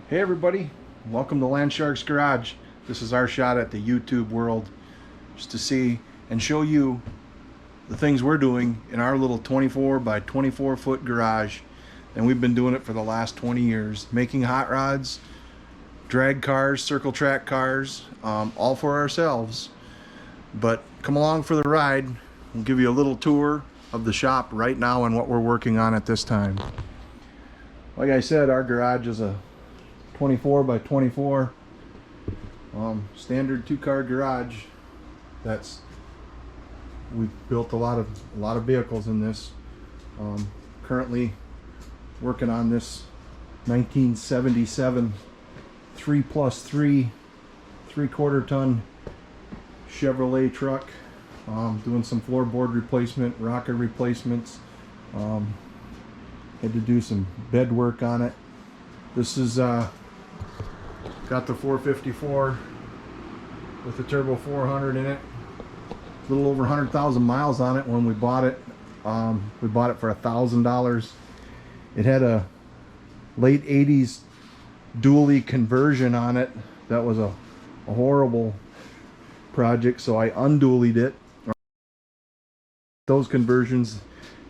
Hey everybody, welcome to Land Shark's Garage. This is our shot at the YouTube world, just to see and show you the things we're doing in our little 24 by 24 foot garage. And we've been doing it for the last 20 years, making hot rods, drag cars, circle track cars, all for ourselves. But come along for the ride. We'll give you a little tour of the shop right now and what we're working on at this time. Like I said, our garage is a 24 by 24 standard two-car garage. We've built a lot of vehicles in this. Currently working on this 1977 3+3 3/4 ton Chevrolet truck. Doing some floorboard replacement, rocker replacements. Had to do some bed work on it. This is got the 454 with the turbo 400 in it. A little over 100,000 miles on it when we bought it. We bought it for $1,000. It had a late 80s dually conversion on it. That was a horrible project, so I undualied it. Those conversions,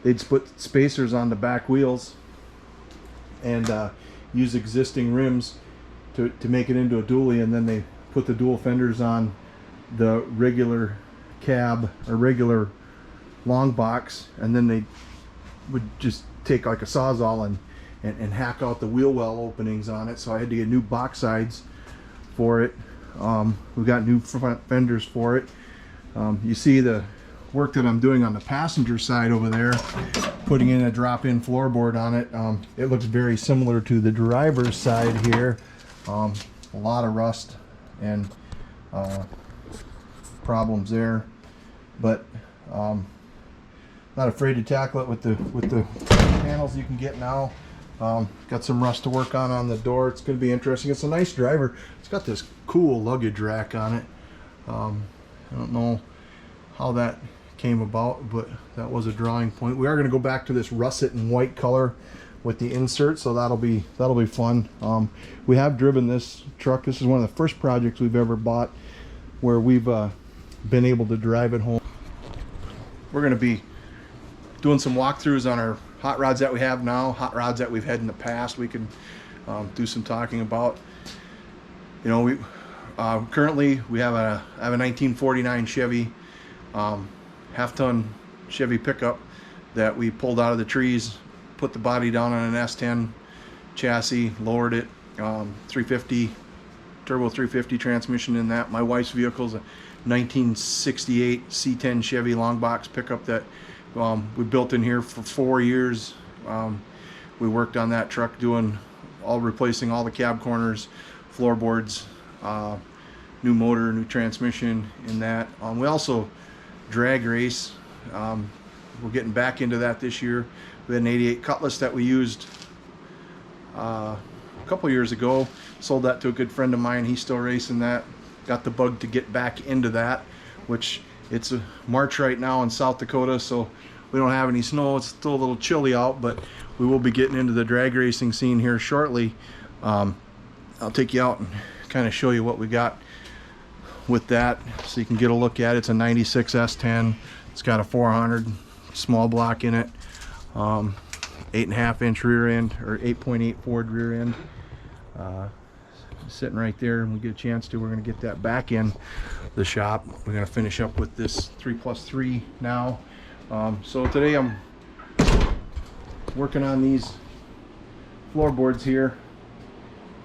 they'd put spacers on the back wheels and use existing rims to make it into a dually, and then they put the dual fenders on the regular cab or regular long box, and then they would just take like a sawzall and hack out the wheel well openings on it. So I had to get new box sides for it. We got new front fenders for it. You see the work that I'm doing on the passenger side over there, putting in a drop-in floorboard on it. It looks very similar to the driver's side here. A lot of rust and problems there, but not afraid to tackle it with the panels you can get now. Got some rust to work on the door. It's going to be interesting. It's a nice driver. It's got this cool luggage rack on it. I don't know how that came about, but that was a drawing point. We are going to go back to this russet and white color with the insert, so that'll be fun. We have driven this truck. This is one of the first projects we've ever bought where we've been able to drive it home. We're going to be doing some walkthroughs on our hot rods that we have now, hot rods that we've had in the past. We can do some talking about. You know, we currently we have I have a 1949 Chevy half-ton Chevy pickup that we pulled out of the trees, put the body down on an S10 chassis, lowered it, 350 turbo 350 transmission in that. My wife's vehicle is a 1968 C10 Chevy long box pickup that we built in here for 4 years. We worked on that truck replacing all the cab corners, floorboards, new motor, new transmission in that. We also drag race. We're getting back into that this year. We had an 88 Cutlass that we used a couple years ago. Sold that to a good friend of mine. He's still racing that. Got the bug to get back into that, which it's a March right now in South Dakota, so we don't have any snow. It's still a little chilly out, but we will be getting into the drag racing scene here shortly. I'll take you out and kind of show you what we got with that so you can get a look at it. It's a 96 S10. It's got a 400 small block in it, 8.5 inch rear end, or 8.8 Ford rear end, sitting right there. And we get a chance to, we're going to get that back in the shop. We're going to finish up with this 3+3 now. So today I'm working on these floorboards here,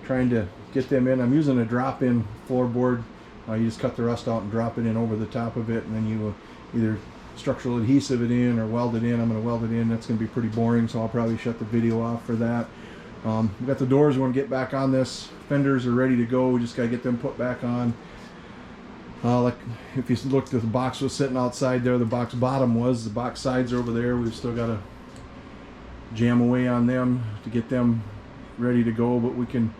trying to get them in. I'm using a drop-in floorboard. You just cut the rust out and drop it in over the top of it, and then you either structural adhesive it in or weld it in. I'm going to weld it in. That's going to be pretty boring, so I'll probably shut the video off for that. We've got the doors we want to get back on this. Fenders are ready to go. We just got to get them put back on. Like if you looked, the box was sitting outside there. The box bottom was. The box sides are over there. We've still got to jam away on them to get them ready to go, but we can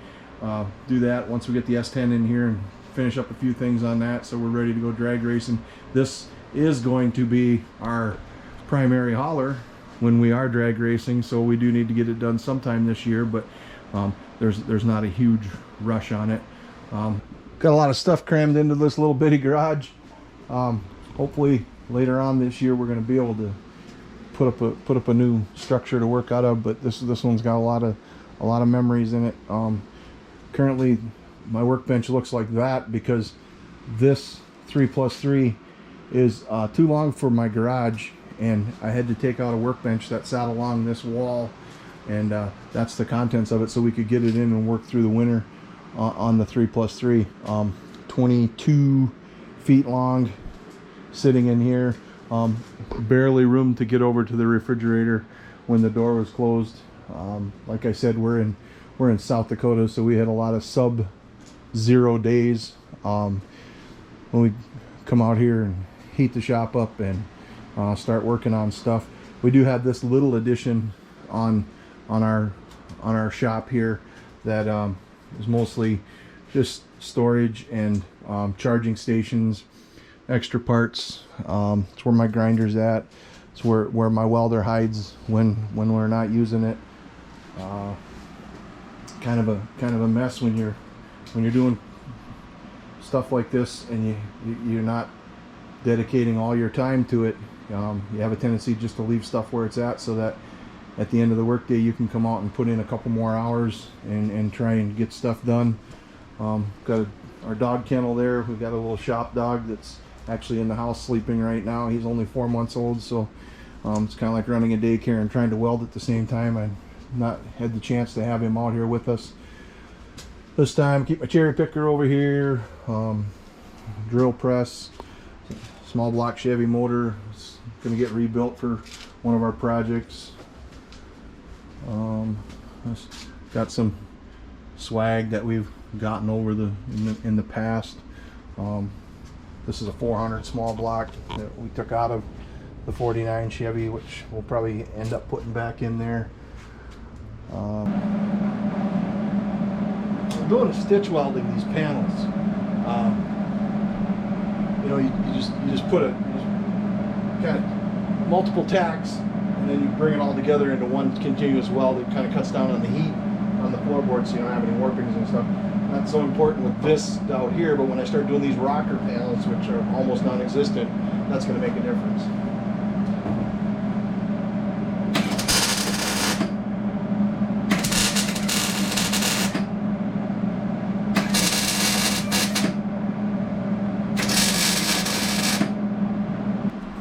do that once we get the S10 in here and finish up a few things on that, so we're ready to go drag racing. This is going to be our primary hauler when we are drag racing, so we do need to get it done sometime this year. But there's not a huge rush on it. Got a lot of stuff crammed into this little bitty garage. Hopefully later on this year we're going to be able to put up a new structure to work out of, but this one's got a lot of memories in it. Currently my workbench looks like that because this 3+3 is too long for my garage, and I had to take out a workbench that sat along this wall, and that's the contents of it, so we could get it in and work through the winter on the 3+3. 22 feet long, sitting in here. Barely room to get over to the refrigerator when the door was closed. Like I said, we're in South Dakota, so we had a lot of sub-zero days. When we come out here and heat the shop up and start working on stuff, we do have this little addition on our shop here that is mostly just storage and charging stations, extra parts. It's where my grinder's at. It's where my welder hides when we're not using it. Kind of a mess when you're doing stuff like this and you're not dedicating all your time to it. You have a tendency just to leave stuff where it's at, so that at the end of the workday you can come out and put in a couple more hours and try and get stuff done. Got our dog kennel there. We've got a little shop dog that's actually in the house sleeping right now. He's only 4 months old, so it's kind of like running a daycare and trying to weld at the same time. I've not had the chance to have him out here with us this time. Keep my cherry picker over here, drill press, small block Chevy motor. It's going to get rebuilt for one of our projects. Got some swag that we've gotten over in the past. This is a 400 small block that we took out of the 49 Chevy, which we'll probably end up putting back in there. I'm doing a stitch welding these panels. You know, you just put kind of multiple tacks, and then you bring it all together into one continuous weld. It kind of cuts down on the heat on the floorboard, so you don't have any warpings and stuff. Not so important with this out here, but when I start doing these rocker panels, which are almost non-existent, that's going to make a difference.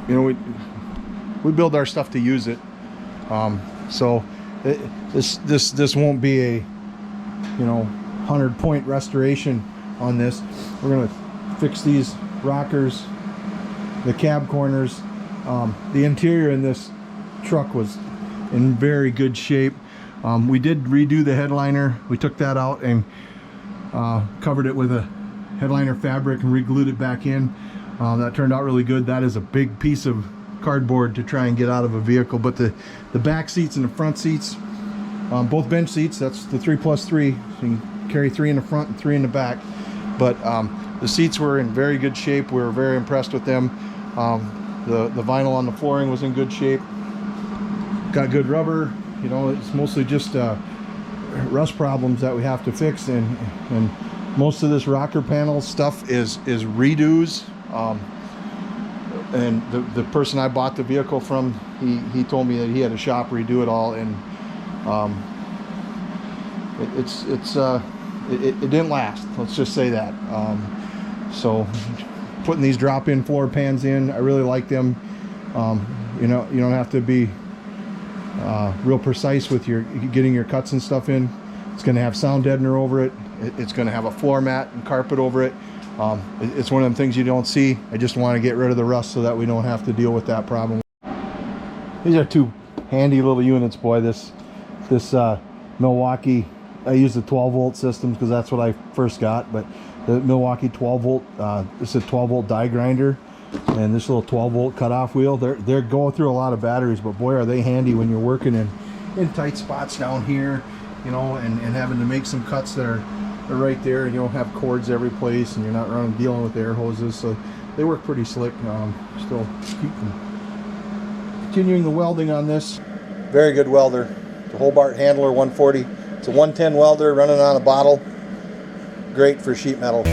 You know, we build our stuff to use it, so this won't be a 100-point restoration on this. We're gonna fix these rockers, the cab corners. The interior in this truck was in very good shape. We did redo the headliner. We took that out and covered it with a headliner fabric and re-glued it back in. That turned out really good. That is a big piece of cardboard to try and get out of a vehicle, but the back seats and the front seats, both bench seats, that's the 3+3, so you can carry 3 in the front and 3 in the back, but the seats were in very good shape. We were very impressed with them. The vinyl on the flooring was in good shape, got good rubber. You know, it's mostly just rust problems that we have to fix, and most of this rocker panel stuff is redos. And the person I bought the vehicle from, he told me that he had a shop redo it all, and it didn't last. Let's just say that. So putting these drop-in floor pans in, I really like them. You know, you don't have to be real precise with your getting your cuts and stuff in. It's going to have sound deadener over it. It's going to have a floor mat and carpet over it. It's one of them things you don't see. I just want to get rid of the rust so that we don't have to deal with that problem. These are two handy little units, boy. This Milwaukee, I use the 12-volt systems because that's what I first got, but the Milwaukee 12-volt, this is a 12-volt die grinder, and this little 12-volt cutoff wheel. They're going through a lot of batteries, but boy, are they handy when you're working in tight spots down here, you know, and having to make some cuts that are right there, and you don't have cords every place, and you're not dealing with air hoses, so they work pretty slick. Still continuing the welding on this. Very good welder. The Hobart Handler 140 It's a 110 welder running on a bottle. Great for sheet metal.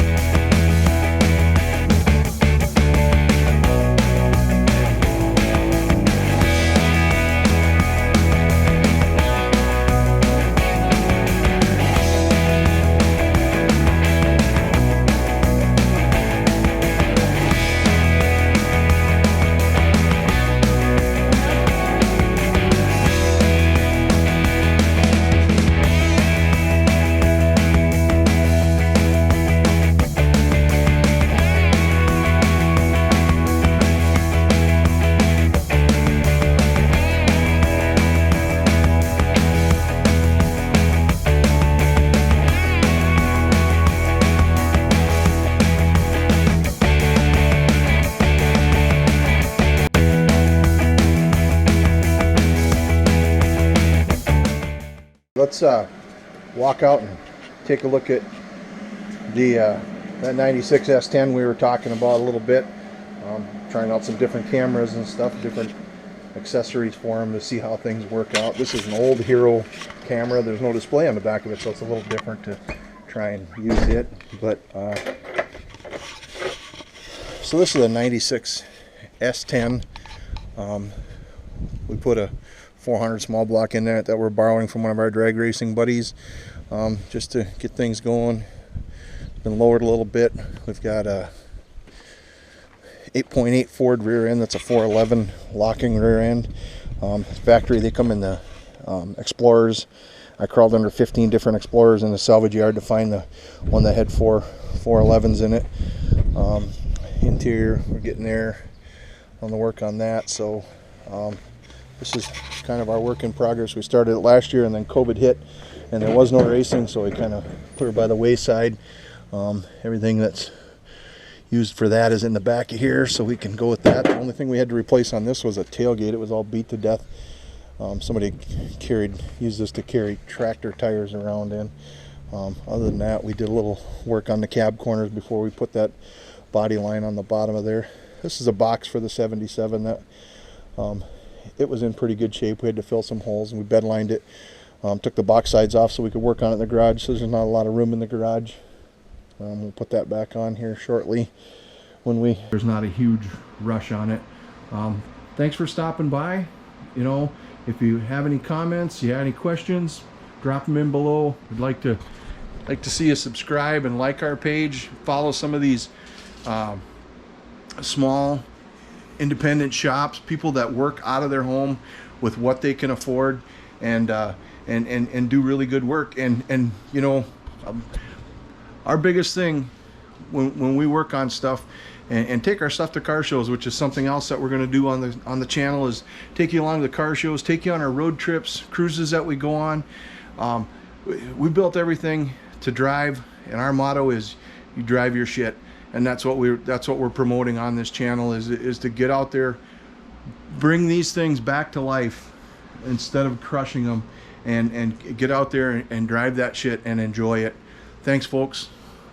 Let's walk out and take a look at the that 96 S10 we were talking about a little bit. Trying out some different cameras and stuff, different accessories for them to see how things work out. This is an old Hero camera. There's no display on the back of it, so it's a little different to try and use it. But so this is a 96 S10. We put a 400 small block in there that we're borrowing from one of our drag racing buddies, just to get things going. It's been lowered a little bit. We've got a 8.8 Ford rear end. That's a 411 locking rear end. Factory, they come in the Explorers. I crawled under 15 different Explorers in the salvage yard to find the one that had 411s in it. Interior, we're getting there on the work on that. So this is kind of our work in progress. We started it last year and then COVID hit and there was no racing, so we kind of put her by the wayside. Everything that's used for that is in the back of here, so we can go with that. The only thing we had to replace on this was a tailgate. It was all beat to death. Somebody used this to carry tractor tires around in. Other than that, we did a little work on the cab corners before we put that body line on the bottom of there. This is a box for the 77 that it was in pretty good shape. We had to fill some holes and we bed lined it. Took the box sides off so we could work on it in the garage, so there's not a lot of room in the garage. We'll put that back on here shortly when there's not a huge rush on it. Thanks for stopping by. You know, if you have any comments, you have any questions, drop them in below. We'd like to see you subscribe and like our page. Follow some of these small independent shops, people that work out of their home with what they can afford, and do really good work. And you know, our biggest thing when we work on stuff and take our stuff to car shows, which is something else that we're going to do on the channel, is take you along to the car shows, take you on our road trips, cruises that we go on. We built everything to drive, and our motto is you drive your shit. And that's what we're promoting on this channel, is to get out there, bring these things back to life instead of crushing them, and get out there and drive that shit and enjoy it. Thanks, folks.